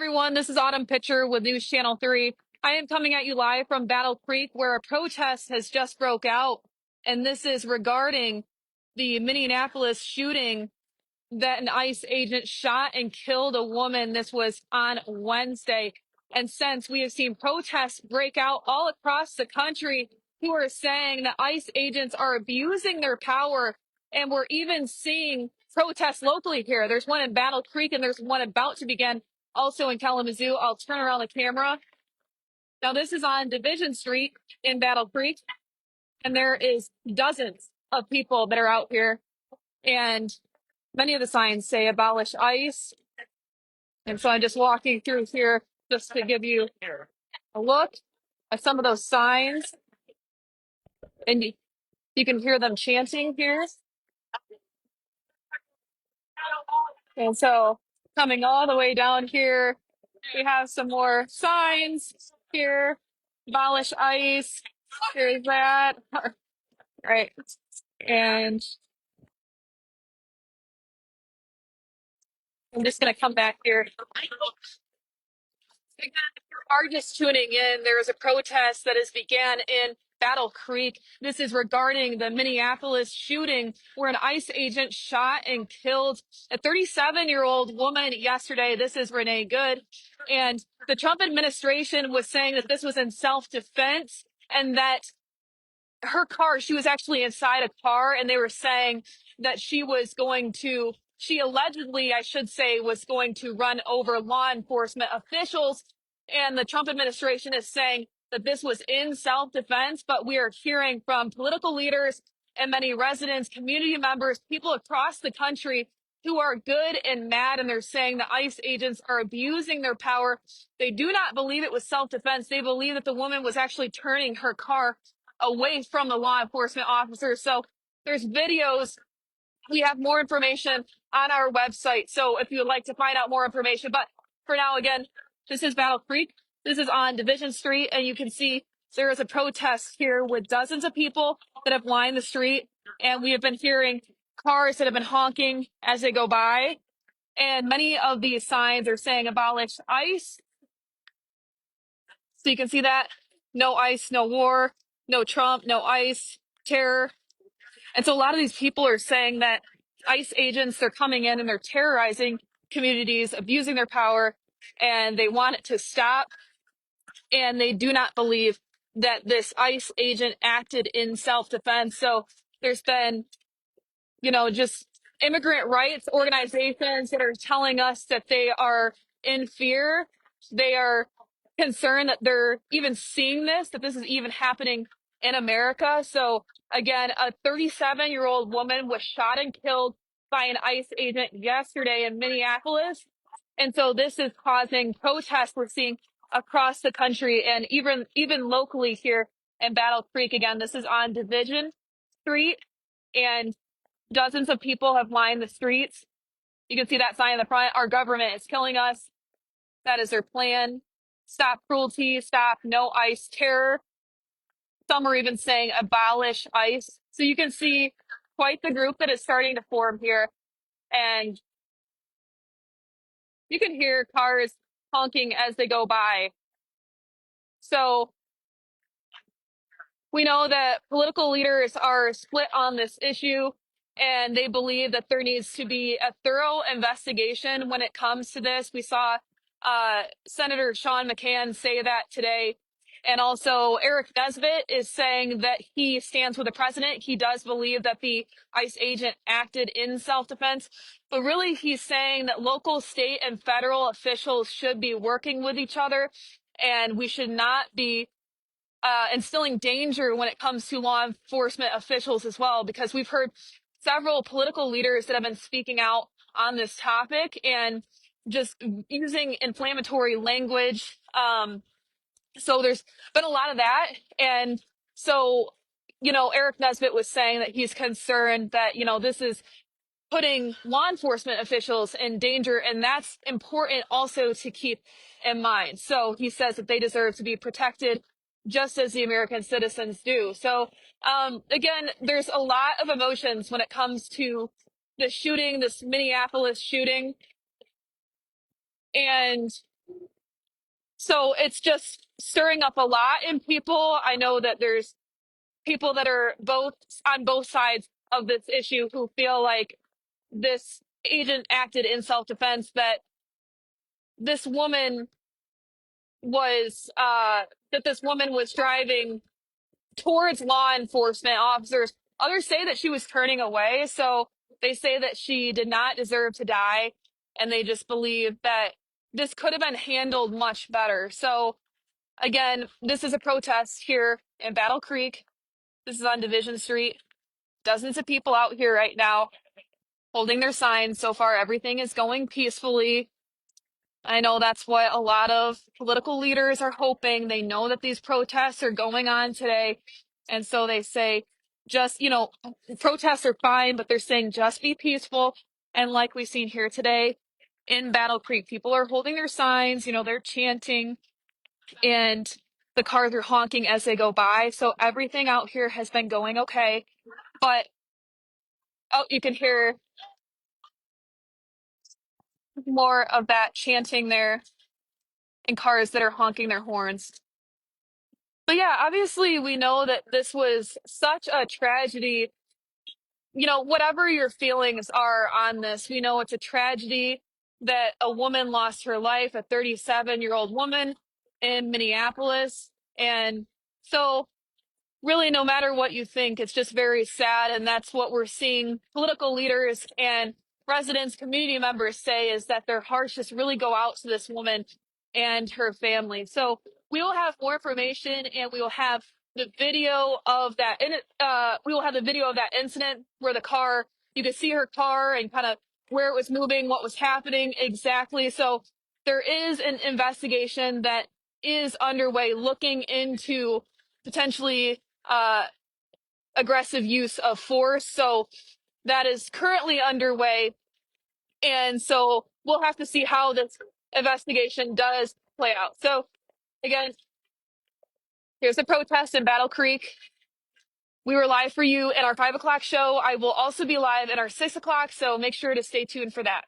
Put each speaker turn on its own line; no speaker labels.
everyone, this is Pitchure with News Channel 3. I am coming at you live from Battle Creek, where a protest has just broke out, and this is regarding the Minneapolis shooting that an ICE agent shot and killed a woman. This was on Wednesday. And since we have seen protests break out all across the country who are saying that ICE agents are abusing their power, and we're even seeing protests locally here. There's one in Battle Creek and there's one about to begin also in Kalamazoo. I'll turn around the camera. Now this is on Division Street in Battle Creek, and there is dozens of people that are out here, and many of the signs say abolish ICE. And so I'm just walking through here just to give you a look at some of those signs. And you can hear them chanting here. And so coming all the way down here, we have some more signs here. Abolish ICE. Here's that. Right. And I'm just going to come back here. If you are just tuning in, there is a protest that has began in Battle Creek. This is regarding the Minneapolis shooting where an ICE agent shot and killed a 37-year-old woman yesterday. This is Renee Good. And the Trump administration was saying that this was in self-defense and that her car, she was actually inside a car, and they were saying that she allegedly, I should say, was going to run over law enforcement officials. And the Trump administration is saying that this was in self-defense, but we are hearing from political leaders and many residents, community members, people across the country who are good and mad, and they're saying the ICE agents are abusing their power. They do not believe it was self-defense. They believe that the woman was actually turning her car away from the law enforcement officers. So there's videos. We have more information on our website. So if you would like to find out more information, but for now, again, this is Battle Creek. This is on Division Street, and you can see there is a protest here with dozens of people that have lined the street, and we have been hearing cars that have been honking as they go by, and many of these signs are saying abolish ICE. So you can see that. No ICE, no war, no Trump, no ICE, terror. And so a lot of these people are saying that ICE agents, they're coming in and they're terrorizing communities, abusing their power, and they want it to stop. And they do not believe that this ICE agent acted in self-defense. So there's been, just immigrant rights organizations that are telling us that they are in fear. They are concerned that they're even seeing this, that this is even happening in America. So again, a 37-year-old woman was shot and killed by an ICE agent yesterday in Minneapolis. And so this is causing protests we're seeing across the country, and even locally here in Battle Creek. Again, this is on Division Street, and dozens of people have lined the streets. You can see that sign in the front. Our government is killing us. That is their plan. Stop cruelty, stop no ICE terror. Some are even saying abolish ICE. So you can see quite the group that is starting to form here. And you can hear cars honking as they go by. So we know that political leaders are split on this issue, and they believe that there needs to be a thorough investigation when it comes to this. We saw Senator Sean McCann say that today. And also Eric Nesbitt is saying that he stands with the president. He does believe that the ICE agent acted in self-defense, but really he's saying that local, state, and federal officials should be working with each other, and we should not be instilling danger when it comes to law enforcement officials as well, because we've heard several political leaders that have been speaking out on this topic and just using inflammatory language. So there's been a lot of that. And so, Eric Nesbitt was saying that he's concerned that, this is putting law enforcement officials in danger, and that's important also to keep in mind. So he says that they deserve to be protected just as the American citizens do. So again, there's a lot of emotions when it comes to the shooting, this Minneapolis shooting. And So it's just stirring up a lot in people. I know that there's people that are both on both sides of this issue who feel like this agent acted in self-defense, that this woman was driving towards law enforcement officers. Others say that she was turning away, so they say that she did not deserve to die, and they just believe that this could have been handled much better. So again, this is a protest here in Battle Creek. This is on Division Street. Dozens of people out here right now holding their signs. So far, everything is going peacefully. I know that's what a lot of political leaders are hoping. They know that these protests are going on today. And so they say, just, protests are fine, but they're saying just be peaceful. And like we've seen here today in Battle Creek, people are holding their signs, they're chanting, and the cars are honking as they go by. So everything out here has been going okay. But, oh, you can hear more of that chanting there and cars that are honking their horns. But yeah, obviously we know that this was such a tragedy. Whatever your feelings are on this, we know it's a tragedy that a woman lost her life, a 37-year-old woman in Minneapolis. And so really, no matter what you think, it's just very sad. And that's what we're seeing political leaders and residents, community members say, is that their hearts just really go out to this woman and her family. So we will have more information, and we will have the video of that. We will have the video of that incident where you could see her car and kind of where it was moving, what was happening exactly. So there is an investigation that is underway looking into potentially aggressive use of force. So that is currently underway. And so we'll have to see how this investigation does play out. So again, here's the protest in Battle Creek. We were live for you at our 5 o'clock show. I will also be live at our 6 o'clock, so make sure to stay tuned for that.